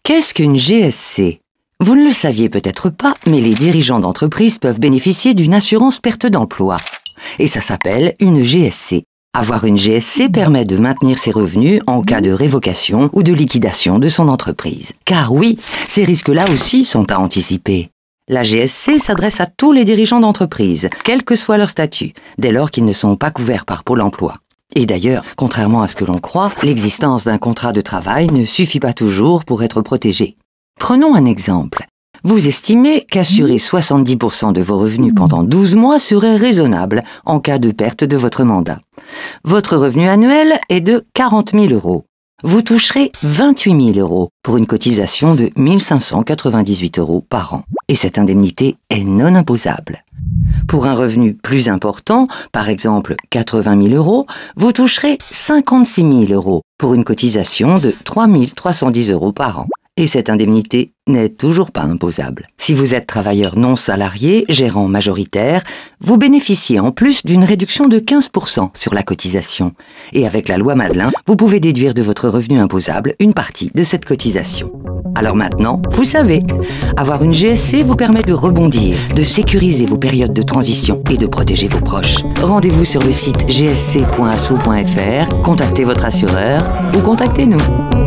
Qu'est-ce qu'une GSC? Vous ne le saviez peut-être pas, mais les dirigeants d'entreprise peuvent bénéficier d'une assurance perte d'emploi. Et ça s'appelle une GSC. Avoir une GSC permet de maintenir ses revenus en cas de révocation ou de liquidation de son entreprise. Car oui, ces risques-là aussi sont à anticiper. La GSC s'adresse à tous les dirigeants d'entreprise, quel que soit leur statut, dès lors qu'ils ne sont pas couverts par Pôle emploi. Et d'ailleurs, contrairement à ce que l'on croit, l'existence d'un contrat de travail ne suffit pas toujours pour être protégé. Prenons un exemple. Vous estimez qu'assurer 70% de vos revenus pendant 12 mois serait raisonnable en cas de perte de votre mandat. Votre revenu annuel est de 40 000 €. Vous toucherez 28 000 € pour une cotisation de 1 598 € par an. Et cette indemnité est non imposable. Pour un revenu plus important, par exemple 80 000 €, vous toucherez 56 000 € pour une cotisation de 3 310 € par an. Et cette indemnité n'est toujours pas imposable. Si vous êtes travailleur non salarié, gérant majoritaire, vous bénéficiez en plus d'une réduction de 15% sur la cotisation. Et avec la loi Madelin, vous pouvez déduire de votre revenu imposable une partie de cette cotisation. Alors maintenant, vous savez, avoir une GSC vous permet de rebondir, de sécuriser vos périodes de transition et de protéger vos proches. Rendez-vous sur le site gsc.asso.fr, contactez votre assureur ou contactez-nous.